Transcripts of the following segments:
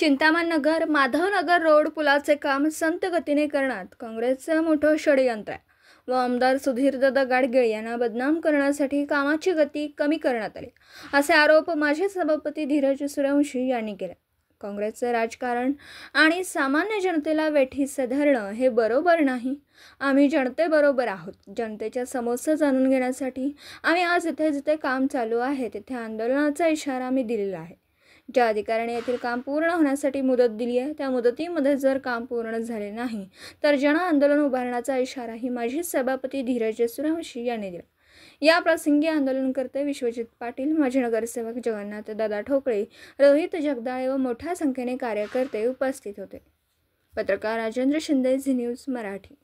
चिंतामण नगर Madhavnagar road पुलाचे काम संत गतीने करण्यात काँग्रेसचं मोठं षडयंत्र आहे व आमदार सुधीरदादा गाडगीळ यांना बदनाम करण्यासाठी कामाची गती कमी करण्यात आली असे आरोप माजी सभापती धीरज सूर्यवंशी यांनी केले। काँग्रेसचे राजकारण आणि सामान्य जनतेला वेठीस धरणं हे बरोबर नाही। आम्ही जनतेबरोबर आहोत। जनतेच्या समस्या जाणून घेण्यासाठी आम्ही आज जिथे काम चालू आहे तिथे आंदोलनाचा इशारा आम्ही दिलेला आहे। ज्या अधिकाऱ्याने येथील काम पूर्ण होण्यासाठी मुदत दिली आहे त्या मुदतीमध्ये जर काम पूर्ण झाले नाही तर जन आंदोलन उभारण्याचा इशाराही माजी सभापती धीरज सूर्यवंशी यांनी दिला। या प्रसंगी आंदोलनकर्ते विश्वजित पाटील, माजी नगरसेवक जगन्नाथ दादा ठोकळे, रोहित जगदाळे व मोठ्या संख्येने कार्यकर्ते उपस्थित होते। पत्रकार राजेंद्र शिंदे, झी न्यूज मराठी।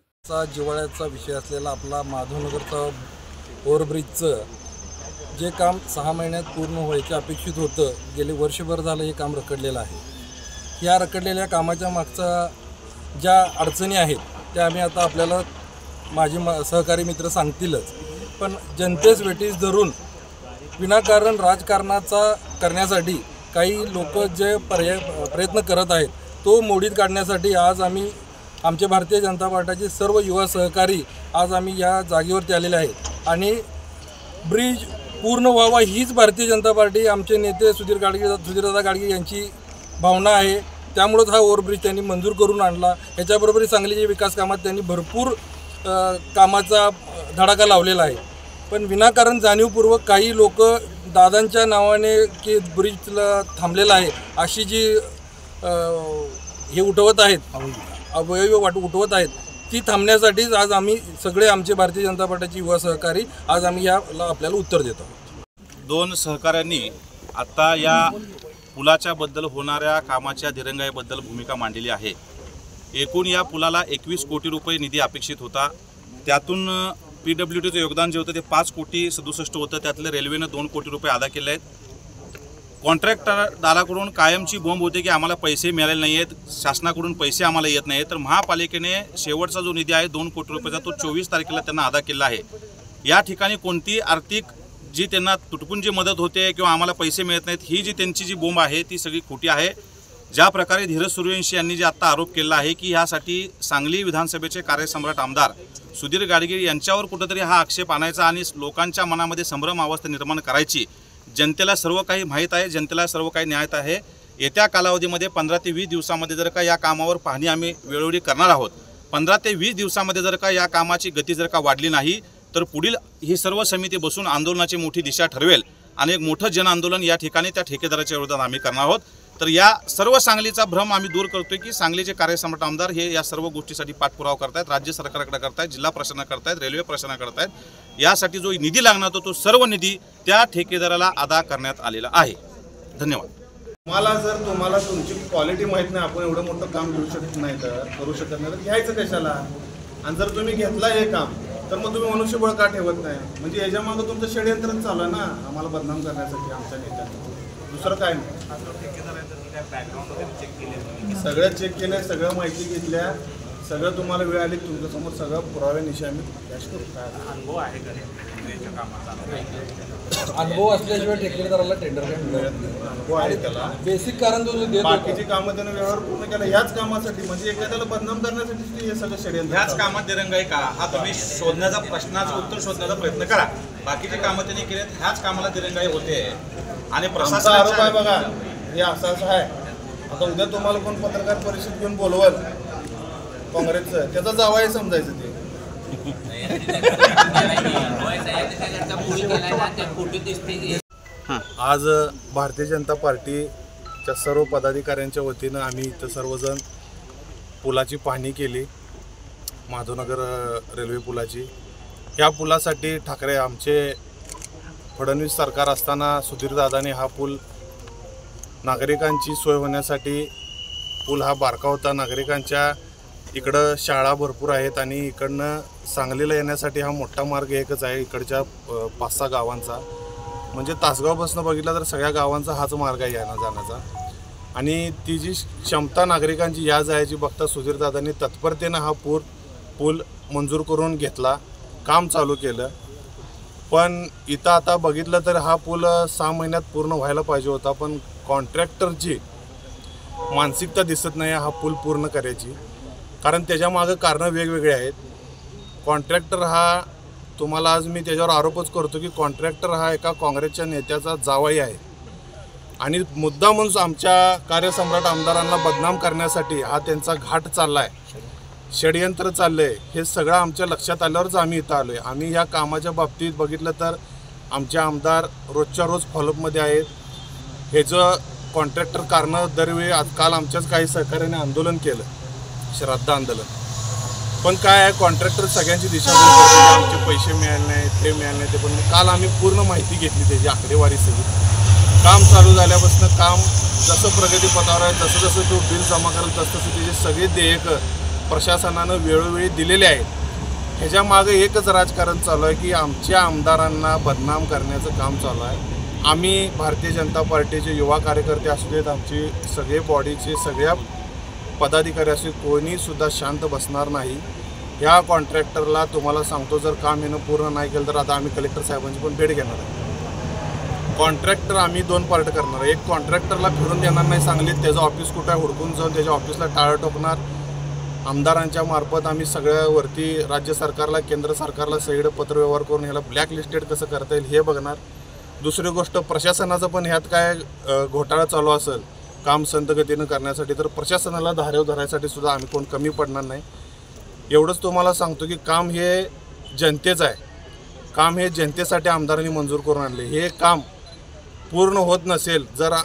जिव्हाळ्याचा विषय असलेला आपला माधवनगरचा ओव्हरब्रिजचं जे काम 6 महिन्यात पूर्ण व्हायचे अपेक्षित होतं, गेले वर्षभर झालं हे काम रखडलेलं आहे। या रखडलेल्या कामाच्या मागचा ज्या अडचणी आहेत त्या आम्ही आता आपल्याला माझे सहकारी मित्र सांगतीलच, पण जनतेस वेठीस धरून विनाकारण राजकारणाचा करण्यासाठी काही लोक जे प्रयत्न करत आहेत तो मोडीत काढण्यासाठी आज आम्ही आमचे भारतीय जनता पार्टीचे सर्व युवा सहकारी आज आम्ही या जागेवरती आलेले आहेत आणि ब्रिज पूर्ण व्हावा हीच भारतीय जनता पार्टी, आमचे नेते सुधीरदादा गाडगीळ यांची भावना आहे। त्यामुळेच हा ओव्हरब्रिज त्यांनी मंजूर करून आणला। याच्याबरोबरच सांगलीच्या विकास कामात त्यांनी भरपूर कामाचा धडाका लावलेला आहे, पण विनाकारण जाणीवपूर्वक काही लोक दादांच्या नावाने की ब्रिजला थांबलेला आहे अशी जी हे उठवत आहेत, अवयव उठवत आहेत, ती थांबण्यासाठीच आज आम्ही सगळे आमचे भारतीय जनता पार्टीचे युवा सहकारी आज आम्ही याला आपल्याला उत्तर देतो। 2 सहकाऱ्यांनी आता या पुलाच्या बद्दल होणाऱ्या कामाच्या दिरंगाईबद्दल भूमिका मांडलेली आहे। एकूण या पुलाला 21 कोटी रुपये निधी अपेक्षित होता। त्यातून PWDचं योगदान जे होतं ते 5 कोटी 67 होतं, त्यातले रेल्वेनं 2 कोटी रुपये अदा केले आहेत। कॉन्ट्रॅक्टरदाराकडून कायमची बोंब होते की आम्हाला पैसे मिळालेले नाही आहेत, शासनाकडून पैसे आम्हाला येत नाही, तर महापालिकेने शेवटचा जो निधी आहे 2 कोटी रुपयाचा तो 24 तारखेला त्यांना अदा केला आहे। या ठिकाणी कोणती आर्थिक जी त्यांना तुटपुंजी जी मदत होते किंवा आम्हाला पैसे मिळत नाहीत ही जी त्यांची जी बोंब आहे ती सगळी खोटी आहे। ज्या प्रकारे धीरज सूर्यवंशी यांनी जे आत्ता आरोप केला आहे की यासाठी सांगली विधानसभेचे कार्यसम्राट आमदार सुधीर गाडगीळ यांच्यावर कुठेतरी हा आक्षेप आणायचा आणि लोकांच्या मनामध्ये संभ्रम अवस्था निर्माण करायची। जनतेला सर्व काही माहीत आहे, जनतेला सर्व काही न्याय आहे। येत्या कालावधीमध्ये 15 ते 20 दिवसामध्ये जर का या कामावर पाहणी आम्ही वेळोवेळी करणार आहोत। 15 ते 20 दिवसामध्ये जर का या कामाची गती जर का वाढली नाही तर पुढील ही सर्व समिती बसून आंदोलनाची मोठी दिशा ठरवेल आणि एक मोठं जन आंदोलन या ठिकाणी त्या ठेकेदाराच्या विरोधात आम्ही करणार आहोत। तर या सर्व सांगलीचा भ्रम आम्ही दूर करतोय की सांगलीचे कार्यसम्राट आमदार हे या सर्व गोष्टीसाठी पाठपुरावा करतायत, राज्य सरकारकडे करतायत, जिल्हा प्रशासनाकडे करतायत, रेल्वे प्रशासनाकडे करतायत। यासाठी जो निधी लागणार तो सर्व निधी त्या ठेकेदाराला अदा करण्यात आलेला आहे। धन्यवाद। तुम्हाला तुमची क्वालिटी माहीत नाही, आपण एवढं मोठं काम करू शकत नाही तर घ्यायचं कशाला? आणि जर तुम्ही घेतला हे काम तर मग तुम्ही मनुष्यबळ का ठेवत नाही? म्हणजे याच्या मागं तुमचं षडयंत्रच चालू आहे ना, आम्हाला बदनाम करण्यासाठी आमच्या नेत्यांना, दुसरं काय नाही। सगळं चेक केलं, सगळं माहिती घेतल्या, सगळं तुम्हाला वेळ आली तुमच्यासमोर सगळं पुराव्यानिशी आम्ही कॅश करू। अनुभव आहे का अनुभव असल्याशिवाय ठेकेदाराला टेंडर काय मिळत नाही। अनुभव आहे त्याला, बेसिक कारण बाकीची कामं त्यानं व्यवहार पूर्ण केला ह्याच कामासाठी, म्हणजे एखाद्याला बदनाम करण्यासाठी हे सगळं षडयंत्र। ह्याच कामात दिरंगाई का हा तुम्ही शोधण्याचा प्रश्नाचं उत्तर शोधण्याचा प्रयत्न करा। बाकीचे कामं त्यांनी केलेत, ह्याच कामाला दिरंगाई होते आणि प्रशासनाचा आरोप आहे बघा हे असं आहे। आता उद्या तुम्हाला कोण पत्रकार परिषद घेऊन बोलवल काँग्रेसचं, त्याचा जावाही समजायचं ते। आज भारतीय जनता पार्टीच्या सर्व पदाधिकाऱ्यांच्या वतीनं आम्ही इथं सर्वजण पुलाची पाहणी केली, माधवनगर रेल्वे पुलाची। या पुलासाठी ठाकरे आमचे फडणवीस सरकार असताना सुधीरदादाने हा पूल नागरिकांची सोय होण्यासाठी, पूल हा बारका होता, नागरिकांच्या इकडं शाळा भरपूर आहेत आणि इकडनं सांगलीला येण्यासाठी हा मोठा मार्ग एकच आहे इकडच्या 5-6 गावांचा, म्हणजे तासगावपासून बघितलं तर सगळ्या गावांचा हाच मार्ग आहे येण्या जाण्याचा। आणि ती जी क्षमता नागरिकांची या जायची बघता सुधीरदादांनी तत्परतेनं हा पूल मंजूर करून घेतला, काम चालू केलं। पण इथं आता बघितलं तर हा पूल 6 महिन्यात पूर्ण व्हायला पाहिजे होता, पण कॉन्ट्रॅक्टरची मानसिकता दिसत नाही हा पूल पूर्ण करायची. कारण त्याच्या मागं कारणं वेगवेगळे आहेत. कॉन्ट्रॅक्टर हा, तुम्हाला आज मी त्याच्यावर आरोपच करतो की कॉन्ट्रॅक्टर हा एका काँग्रेसच्या नेत्याचा जावई आहे आणि मुद्दा म्हणून आमच्या कार्यसम्राट आमदारांना बदनाम करण्यासाठी हा त्यांचा घाट चालला आहे, षडयंत्र चाललं आहे. हे सगळं आमच्या लक्षात आल्यावरच आम्ही इथं आलो आहे. आम्ही ह्या कामाच्या बाबतीत बघितलं तर आमचे आमदार रोजच्या रोज फॉलोअपमध्ये आहेत. ह्याचं कॉन्ट्रॅक्टर कारणं दरवेळी काल आमच्याच काही सहकार्याने आंदोलन केलं, श्राद्ध आंदोलन. पण काय आहे, कॉन्ट्रॅक्टर सगळ्यांची दिशाभूल करतो, आमचे पैसे मिळाले नाही, ते मिळाले नाही, ते पण काल आम्ही पूर्ण माहिती घेतली त्याची आकडेवारी सगळी. काम चालू झाल्यापासून काम जसं प्रगतीपथावर आहे, जसं जसं तो बिल जमा करेल तसं त्याचे सगळे देयक प्रशासनानं वेळोवेळी दिलेले आहेत. ह्याच्या मागे एकच राजकारण चालू आहे की आमच्या आमदारांना बदनाम करण्याचं काम चालू आहे. आम्ही भारतीय जनता पार्टीचे युवा कार्यकर्ते असू देत, आमची सगळे बॉडीचे सगळ्या पदाधिकारी असू, कोणीसुद्धा शांत बसणार नाही. ह्या कॉन्ट्रॅक्टरला तुम्हाला सांगतो, जर काम येणं पूर्ण नाही केलं तर आता आम्ही कलेक्टर साहेबांची पण भेट घेणार आहे. कॉन्ट्रॅक्टर आम्ही 2 पार्ट करणार आहे. एक कॉन्ट्रॅक्टरला फिरून देणार नाही सांगलीत, त्याचं ऑफिस कुठं आहे हुडकून जाऊन त्याच्या ऑफिसला टाळं ठोकणार. आमदारांच्या मार्फत आम्ही सगळ्यावरती राज्य सरकारला, केंद्र सरकारला सगळीकडे पत्रव्यवहार करून ह्याला ब्लॅक लिस्टेड कसं करता येईल हे बघणार. दुसरी गोष्ट, प्रशासनाचं पण ह्यात काय घोटाळा चालू असेल काम संथगतीनं करण्यासाठी, तर प्रशासनाला धारेव धरायसाठी सुद्धा आम्ही कोण कमी पडणार नाही. एवढंच तुम्हाला सांगतो की काम हे जनतेचं आहे, काम हे जनतेसाठी आमदारांनी मंजूर करून आणले. हे काम पूर्ण होत नसेल, जर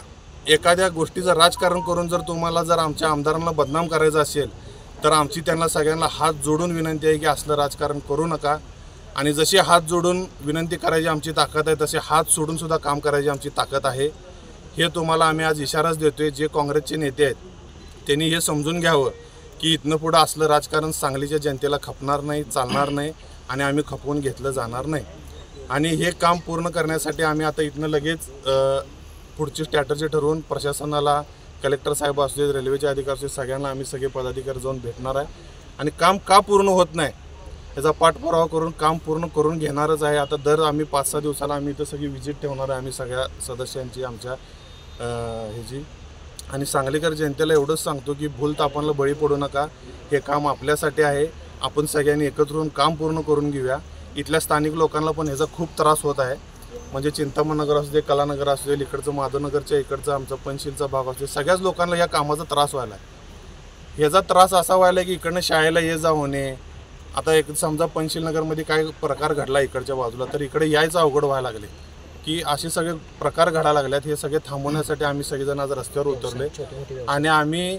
एखाद्या गोष्टीचं राजकारण करून जर तुम्हाला जर आमच्या आमदारांना बदनाम करायचं असेल तर आमची त्यांना सगळ्यांना हात जोडून विनंती आहे की असलं राजकारण करू नका. आणि जशी हात जोडून विनंती करायची आमची ताकद आहे, तसे हात सोडूनसुद्धा काम करायची आमची ताकद आहे. हे तुम्हाला आम्ही आज इशाराच देतो आहे. जे काँग्रेसचे नेते आहेत त्यांनी हे समजून घ्यावं की इथनं पुढं असलं राजकारण सांगलीच्या जनतेला खपणार नाही, चालणार नाही आणि आम्ही खपवून घेतलं जाणार नाही. आणि हे काम पूर्ण करण्यासाठी आम्ही आता इथनं लगेच पुढची स्ट्रॅटर्जी ठरवून प्रशासनाला, कलेक्टर साहेब असू देत, रेल्वेचे अधिकारी असू देत, सगळ्यांना आम्ही सगळे पदाधिकारी जाऊन भेटणार आहे. आणि काम का पूर्ण होत नाही याचा पाठपुरावा करून काम पूर्ण करून घेणारच आहे. आता दर आम्ही 5-6 दिवसाला आम्ही इथं सगळी व्हिजिट ठेवणार आहे आम्ही सगळ्या सदस्यांची आमच्या ह्याची. आणि सांगलीकर जनतेला एवढंच सांगतो की भूलतापांना बळी पडू नका. हे काम आपल्यासाठी आहे. आपण सगळ्यांनी एकत्र येऊन काम पूर्ण करून घेऊया. इथल्या स्थानिक लोकांना पण ह्याचा खूप त्रास होत आहे. म्हणजे चिंतामण नगर असू दे, कलानगर असू दे, इकडचं माधवनगरच्या इकडचं आमचा पंचशीलचा भाग असू दे, सगळ्याच लोकांना या कामाचा त्रास व्हायला आहे. ह्याचा त्रास असा व्हायला की इकडनं शाळेला ये जा होणे. आता एक समजा पंचशीलनगरमध्ये काय प्रकार घडला इकडच्या बाजूला, तर इकडे यायचं अवघड व्हायला लागले की असे सगळे प्रकार घडायला लागल्यात. हे सगळे थांबवण्यासाठी आम्ही सगळेजण आज रस्त्यावर उतरले. आणि आम्ही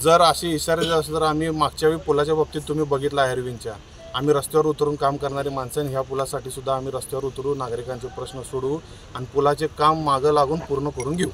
जर असे इशारे असले तर आम्ही मागच्या वेळी पुलाच्या बाबतीत तुम्ही बघितलं एअरविनच्या, आम्ही रस्त्यावर उतरून काम करणारी माणसं, ह्या पुलासाठी सुद्धा आम्ही रस्त्यावर उतरू, नागरिकांचे प्रश्न सोडवू आणि पुलाचे काम मागं लागून पूर्ण करून घेऊ.